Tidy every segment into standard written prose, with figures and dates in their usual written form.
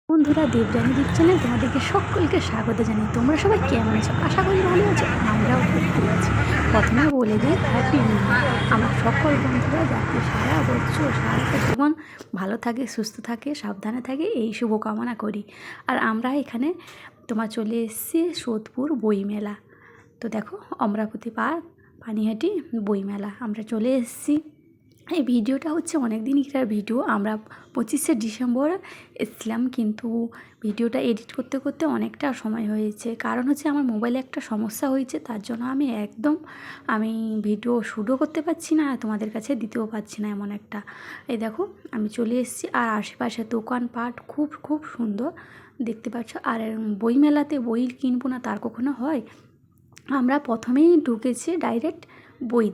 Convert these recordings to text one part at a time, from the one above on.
বন্ধুরা, দেবযানী চ্যানেলে তোমাদেরকে সকলকে স্বাগত জানাই। তোমরা সবাই কেমন আছো? আশা করি ভালো আছো। আমরাও খুব ভালো আছি। প্রথমে বলে দিই হ্যাপি নিউ ইয়ার আমার সকল বন্ধুরা, যাতে সারা বছর সারাটা জীবন ভালো থাকে, সুস্থ থাকে, সাবধানে থাকে, এই শুভকামনা করি। আর আমরা এখানে তোমার চলে এসেছি সোদপুর বইমেলা। তো দেখো, অমরাবতী পার্ক, পানিহাটি বইমেলা আমরা চলে এসেছি। এই ভিডিওটা হচ্ছে অনেক দিনকার ভিডিও। আমরা 25শে ডিসেম্বর এসেছিলাম, কিন্তু ভিডিওটা এডিট করতে করতে অনেকটা সময় হয়েছে। কারণ হচ্ছে আমার মোবাইলে একটা সমস্যা হয়েছে, তার জন্য আমি ভিডিও শ্যুটও করতে পারছি না, আর তোমাদের কাছে দিতেও পারছি না এমন একটা। এই দেখো, আমি চলে এসেছি। আর আশেপাশে দোকানপাট খুব খুব সুন্দর দেখতে পাচ্ছ। আর বইমেলাতে বই কিনবো না তার কখনো হয়? আমরা প্রথমেই ঢুকেছি ডাইরেক্ট বই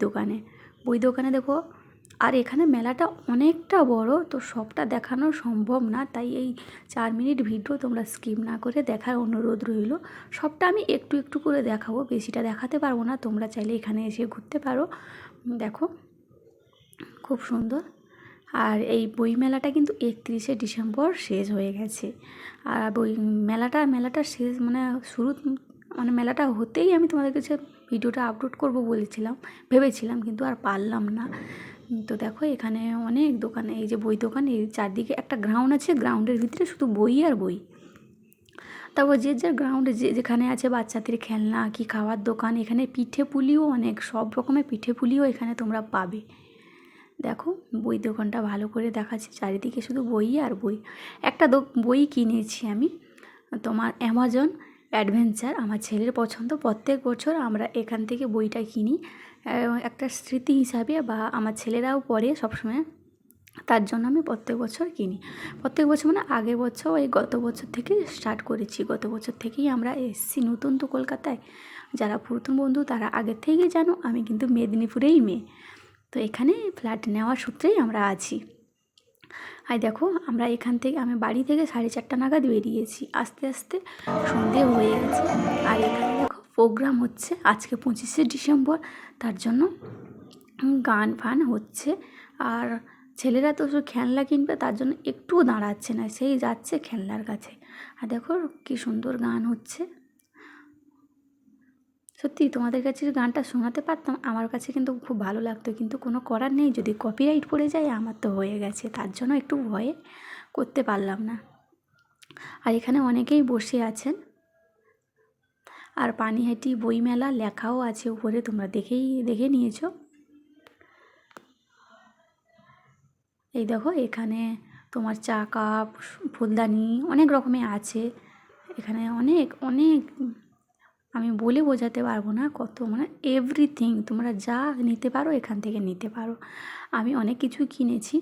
দোকানে দেখো। আর এখানে মেলাটা অনেকটা বড়, তো সবটা দেখানো সম্ভব না, তাই এই 4 মিনিট ভিডিও তোমরা স্কিপ না করে দেখার অনুরোধ রইল। সবটা আমি একটু একটু করে দেখাবো, বেশিটা দেখাতে পারবো না। তোমরা চাইলে এখানে এসে ঘুরতে পারো। দেখো, খুব সুন্দর। আর এই বই মেলাটা কিন্তু 31শে ডিসেম্বর শেষ হয়ে গেছে। আর মেলাটা শেষ মানে শুরু মানে মেলাটা হতেই আমি তোমাদের কাছে ভিডিওটা আপলোড করব ভেবেছিলাম, কিন্তু আর পারলাম না। তো দেখো, এখানে অনেক দোকান, এই যে বই দোকান, এই চারদিকে একটা গ্রাউন্ড আছে, গ্রাউন্ডের ভিতরে শুধু বই আর বই। তারপর যে গ্রাউন্ডে যেখানে আছে বাচ্চাদের খেলনা কি খাওয়ার দোকান, এখানে পিঠে পুলিও অনেক, সব রকমের পিঠে পুলিও এখানে তোমরা পাবে। দেখো, বই দোকানটা ভালো করে দেখাচ্ছি, চারিদিকে শুধু বই আর বই। একটা বই কিনেছি আমি, তোমার অ্যামাজন অ্যাডভেঞ্চার, আমার ছেলের পছন্দ। প্রত্যেক বছর আমরা এখান থেকে বইটা কিনি, একটা স্মৃতি হিসাবে, বা আমার ছেলেরাও পড়ে সবসময়, তার জন্য আমি প্রত্যেক বছর কিনি। প্রত্যেক বছর মানে আগের বছর, এই গত বছর থেকে স্টার্ট করেছি। গত বছর থেকেই আমরা এসেছি নতুন তো কলকাতায়। যারা পুরাতন বন্ধু তারা আগের থেকেই জানো, আমি কিন্তু মেদিনীপুরেই মেয়ে। তো এখানে ফ্ল্যাট নেওয়ার সূত্রেই আমরা আছি। আর দেখো, আমি বাড়ি থেকে 4:30 নাগাদ বেরিয়েছি, আস্তে আস্তে সন্ধে হয়ে গেছে। আর এখানে দেখো প্রোগ্রাম হচ্ছে আজকে 25শে ডিসেম্বর, তার জন্য গান ফান হচ্ছে। আর ছেলেরা তো শুধু খেলনা কিনবে, তার জন্য একটুও দাঁড়াচ্ছে না, সেই যাচ্ছে খেলনার কাছে। আর দেখো কি সুন্দর গান হচ্ছে। সত্যি তোমাদের কাছে গানটা শোনাতে পারতাম, আমার কাছে কিন্তু খুব ভালো লাগতো, কিন্তু কোনো করার নেই, যদি কপিরাইট পড়ে যায় আমার তো হয়ে গেছে, তার জন্য একটু ভয়ে করতে পারলাম না। আর এখানে অনেকেই বসে আছেন। আর পানিহাটি বইমেলা লেখাও আছে উপরে, তোমরা দেখে নিয়েছো। এই দেখো, এখানে তোমার চা কাপ, ফুলদানি অনেক রকমের আছে। এখানে অনেক অনেক, আমি বলে বোঝাতে পারবো না কত, মানে এভরিথিং তোমরা যা নিতে পারো এখান থেকে নিতে পারো। আমি অনেক কিছুই কিনেছি।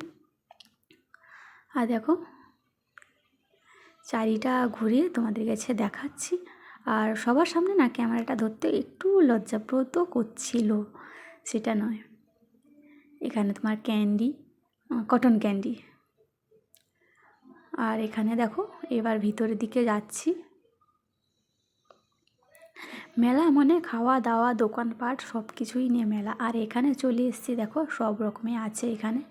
আর দেখো, চারিটা ঘুরে তোমাদের কাছে দেখাচ্ছি। আর সবার সামনে না ক্যামেরাটা ধরতে একটু লজ্জাবোধ করছিল, সেটা নয়। এখানে তোমার ক্যান্ডি, কটন ক্যান্ডি। আর এখানে দেখো, এবার ভিতরের দিকে যাচ্ছি। মেলা মানে খাওয়া দাওয়া, দোকানপাট সব কিছুই নিয়ে মেলা। আর এখানে চলে এসেছি, দেখো সব রকমের আছে এখানে।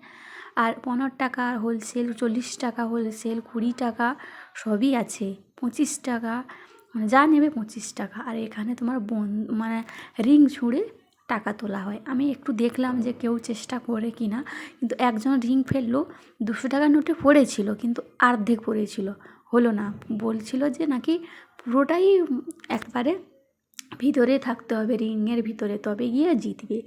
আর 15 টাকা হোলসেল, 40 টাকা হোলসেল, 20 টাকা সবই আছে, 25 টাকা, মানে যা নেবে 25 টাকা। আর এখানে তোমার মানে রিং ছুঁড়ে টাকা তোলা হয়। আমি একটু দেখলাম যে কেউ চেষ্টা করে কি না, কিন্তু একজন রিং ফেললো, 200 টাকার নোটে পড়েছিল, কিন্তু অর্ধেক পড়েছিল, হলো না। বলছিল যে নাকি পুরোটাই একবারে ভিতরে থাকতে হবে, রিংয়ের ভিতরে, তবে গিয়ে জিতবে,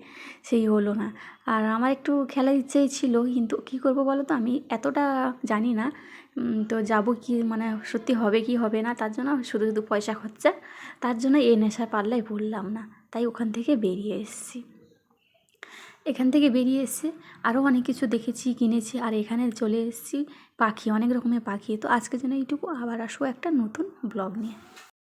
সেই হলো না। আর আমার একটু খেলার ইচ্ছেই ছিল, কিন্তু কী করবো বলো তো, আমি এতটা জানি না। তো যাবো কি, মানে সত্যি হবে কি হবে না, তার জন্য শুধু শুধু পয়সা খরচা, তার জন্য এই নেশা পাল্লায় পড়লাম না, তাই ওখান থেকে বেরিয়ে এসেছি। এখান থেকে বেরিয়ে এসে আরও অনেক কিছু দেখেছি, কিনেছি। আর এখানে চলে এসেছি পাখি, অনেক রকমের পাখি। তো আজকের জন্য এইটুকু, আবার আসবো একটা নতুন ব্লগ নিয়ে।